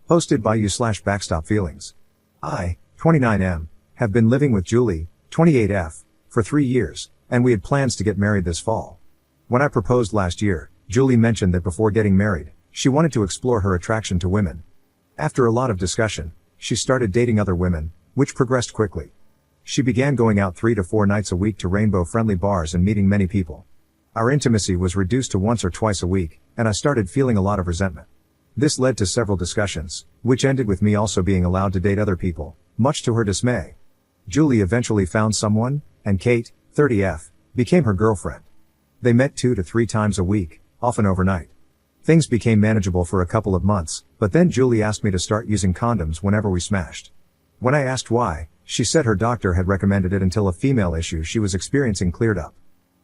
Hosted by you/backstop feelings. I, 29M, have been living with Julie, 28F, for 3 years, and we had plans to get married this fall. When I proposed last year, Julie mentioned that before getting married, she wanted to explore her attraction to women. After a lot of discussion, she started dating other women, which progressed quickly. She began going out 3 to 4 nights a week to rainbow-friendly bars and meeting many people. Our intimacy was reduced to once or twice a week, and I started feeling a lot of resentment. This led to several discussions, which ended with me also being allowed to date other people, much to her dismay. Julie eventually found someone, and Kate, 30F, became her girlfriend. They met 2 to 3 times a week, often overnight. Things became manageable for a couple of months, but then Julie asked me to start using condoms whenever we smashed. When I asked why, she said her doctor had recommended it until a female issue she was experiencing cleared up.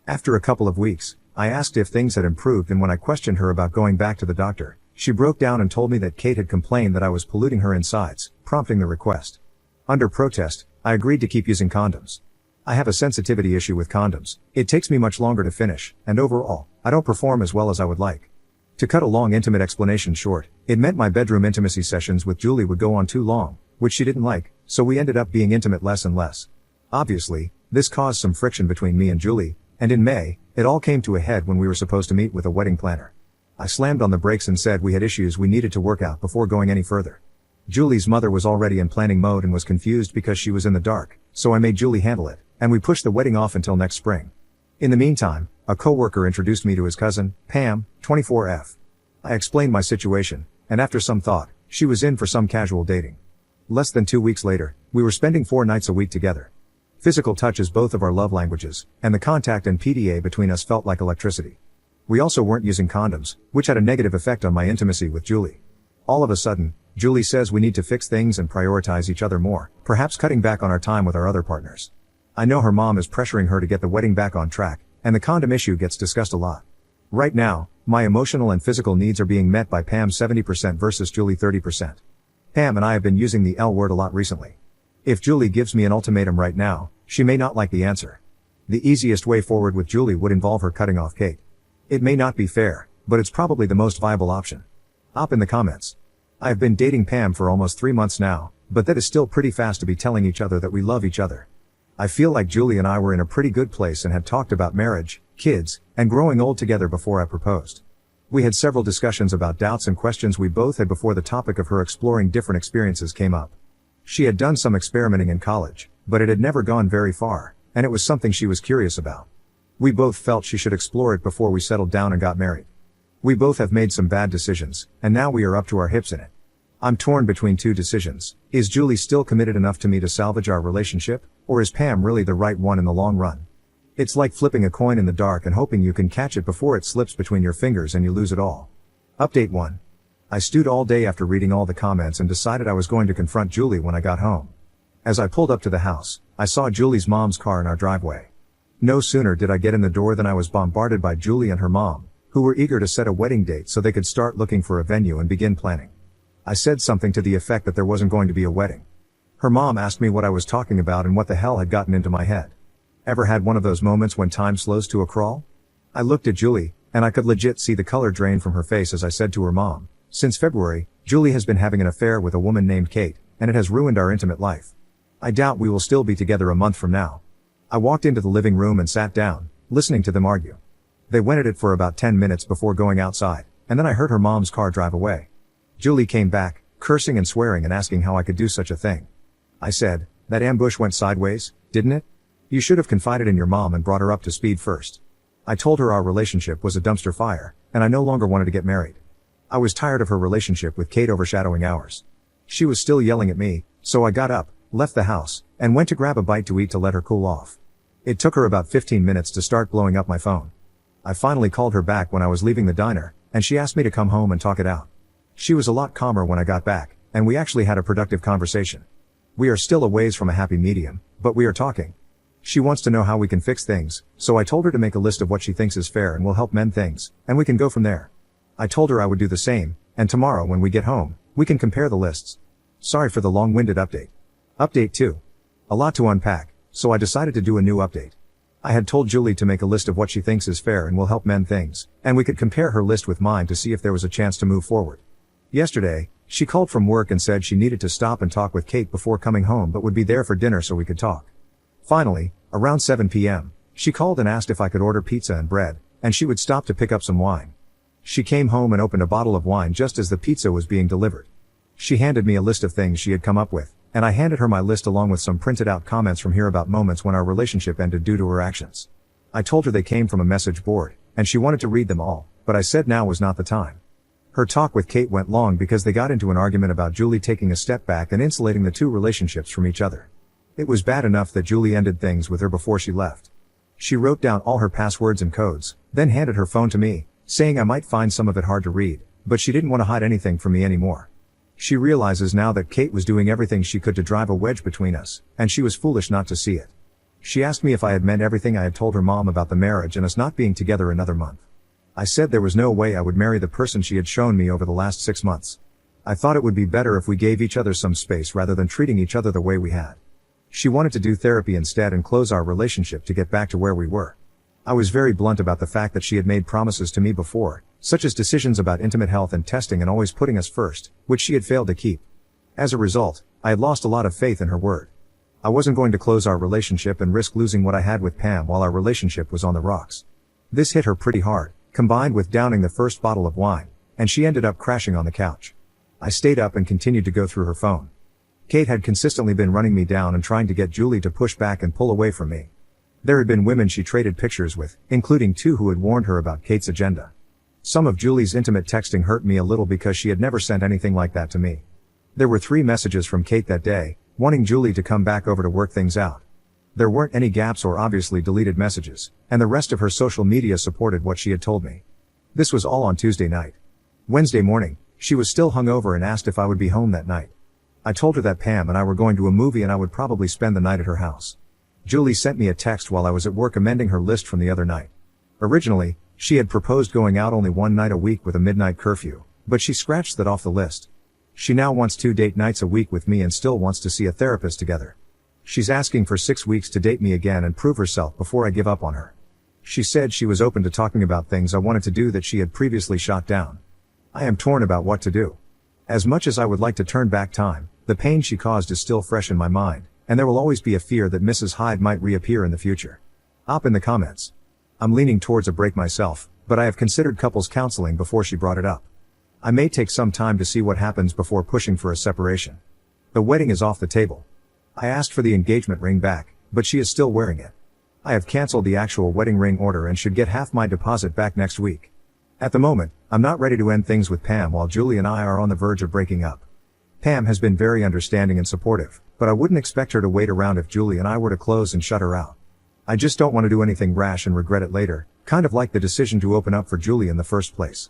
After a couple of weeks, I asked if things had improved, and when I questioned her about going back to the doctor, she broke down and told me that Kate had complained that I was polluting her insides, prompting the request. Under protest, I agreed to keep using condoms. I have a sensitivity issue with condoms. It takes me much longer to finish, and overall, I don't perform as well as I would like. To cut a long intimate explanation short, it meant my bedroom intimacy sessions with Julie would go on too long, which she didn't like, so we ended up being intimate less and less. Obviously, this caused some friction between me and Julie, and in May, it all came to a head when we were supposed to meet with a wedding planner. I slammed on the brakes and said we had issues we needed to work out before going any further. Julie's mother was already in planning mode and was confused because she was in the dark, so I made Julie handle it, and we pushed the wedding off until next spring. In the meantime, a coworker introduced me to his cousin, Pam, 24F. I explained my situation, and after some thought, she was in for some casual dating. Less than 2 weeks later, we were spending 4 nights a week together. Physical touch is both of our love languages, and the contact and PDA between us felt like electricity. We also weren't using condoms, which had a negative effect on my intimacy with Julie. All of a sudden, Julie says we need to fix things and prioritize each other more, perhaps cutting back on our time with our other partners. I know her mom is pressuring her to get the wedding back on track, and the condom issue gets discussed a lot. Right now, my emotional and physical needs are being met by Pam 70% versus Julie 30%. Pam and I have been using the L word a lot recently. If Julie gives me an ultimatum right now, she may not like the answer. The easiest way forward with Julie would involve her cutting off Kate. It may not be fair, but it's probably the most viable option. Op in the comments. I have been dating Pam for almost 3 months now, but that is still pretty fast to be telling each other that we love each other. I feel like Julie and I were in a pretty good place and had talked about marriage, kids, and growing old together before I proposed. We had several discussions about doubts and questions we both had before the topic of her exploring different experiences came up. She had done some experimenting in college, but it had never gone very far, and it was something she was curious about. We both felt she should explore it before we settled down and got married. We both have made some bad decisions, and now we are up to our hips in it. I'm torn between 2 decisions. Is Julie still committed enough to me to salvage our relationship, or is Pam really the right one in the long run? It's like flipping a coin in the dark and hoping you can catch it before it slips between your fingers and you lose it all. Update 1. I stewed all day after reading all the comments and decided I was going to confront Julie when I got home. As I pulled up to the house, I saw Julie's mom's car in our driveway. No sooner did I get in the door than I was bombarded by Julie and her mom, who were eager to set a wedding date so they could start looking for a venue and begin planning. I said something to the effect that there wasn't going to be a wedding. Her mom asked me what I was talking about and what the hell had gotten into my head. Ever had one of those moments when time slows to a crawl? I looked at Julie, and I could legit see the color drain from her face as I said to her mom, "Since February, Julie has been having an affair with a woman named Kate, and it has ruined our intimate life. I doubt we will still be together a month from now." I walked into the living room and sat down, listening to them argue. They went at it for about 10 minutes before going outside, and then I heard her mom's car drive away. Julie came back, cursing and swearing and asking how I could do such a thing. I said, "That ambush went sideways, didn't it? You should have confided in your mom and brought her up to speed first." I told her our relationship was a dumpster fire, and I no longer wanted to get married. I was tired of her relationship with Kate overshadowing ours. She was still yelling at me, so I got up, left the house, and went to grab a bite to eat to let her cool off. It took her about 15 minutes to start blowing up my phone. I finally called her back when I was leaving the diner, and she asked me to come home and talk it out. She was a lot calmer when I got back, and we actually had a productive conversation. We are still a ways from a happy medium, but we are talking. She wants to know how we can fix things, so I told her to make a list of what she thinks is fair and will help mend things, and we can go from there. I told her I would do the same, and tomorrow when we get home, we can compare the lists. Sorry for the long-winded update. Update 2. A lot to unpack, so I decided to do a new update. I had told Julie to make a list of what she thinks is fair and will help mend things, and we could compare her list with mine to see if there was a chance to move forward. Yesterday, She called from work and said she needed to stop and talk with Kate before coming home but would be there for dinner so we could talk. Finally, around 7 p.m., she called and asked if I could order pizza and bread, and she would stop to pick up some wine. She came home and opened a bottle of wine just as the pizza was being delivered. She handed me a list of things she had come up with, and I handed her my list along with some printed out comments from here about moments when our relationship ended due to her actions. I told her they came from a message board, and she wanted to read them all, but I said now was not the time. Her talk with Kate went long because they got into an argument about Julie taking a step back and insulating the two relationships from each other. It was bad enough that Julie ended things with her before she left. She wrote down all her passwords and codes, then handed her phone to me, saying I might find some of it hard to read, but she didn't want to hide anything from me anymore. She realizes now that Kate was doing everything she could to drive a wedge between us, and she was foolish not to see it. She asked me if I had meant everything I had told her mom about the marriage and us not being together another month. I said there was no way I would marry the person she had shown me over the last 6 months. I thought it would be better if we gave each other some space rather than treating each other the way we had. She wanted to do therapy instead and close our relationship to get back to where we were. I was very blunt about the fact that she had made promises to me before, such as decisions about intimate health and testing and always putting us first, which she had failed to keep. As a result, I had lost a lot of faith in her word. I wasn't going to close our relationship and risk losing what I had with Pam while our relationship was on the rocks. This hit her pretty hard, combined with downing the first bottle of wine, and she ended up crashing on the couch. I stayed up and continued to go through her phone. Kate had consistently been running me down and trying to get Julie to push back and pull away from me. There had been women she traded pictures with, including 2 who had warned her about Kate's agenda. Some of Julie's intimate texting hurt me a little because she had never sent anything like that to me. There were 3 messages from Kate that day, wanting Julie to come back over to work things out. There weren't any gaps or obviously deleted messages, and the rest of her social media supported what she had told me. This was all on Tuesday night. Wednesday morning, she was still hungover and asked if I would be home that night. I told her that Pam and I were going to a movie and I would probably spend the night at her house. Julie sent me a text while I was at work amending her list from the other night. Originally, she had proposed going out only 1 night a week with a midnight curfew, but she scratched that off the list. She now wants 2 date nights a week with me and still wants to see a therapist together. She's asking for 6 weeks to date me again and prove herself before I give up on her. She said she was open to talking about things I wanted to do that she had previously shot down. I am torn about what to do. As much as I would like to turn back time, the pain she caused is still fresh in my mind, and there will always be a fear that Mrs. Hyde might reappear in the future. Op in the comments. I'm leaning towards a break myself, but I have considered couples counseling before she brought it up. I may take some time to see what happens before pushing for a separation. The wedding is off the table. I asked for the engagement ring back, but she is still wearing it. I have canceled the actual wedding ring order and should get half my deposit back next week. At the moment, I'm not ready to end things with Pam while Julie and I are on the verge of breaking up. Pam has been very understanding and supportive, but I wouldn't expect her to wait around if Julie and I were to close and shut her out. I just don't want to do anything rash and regret it later, kind of like the decision to open up for Julie in the first place.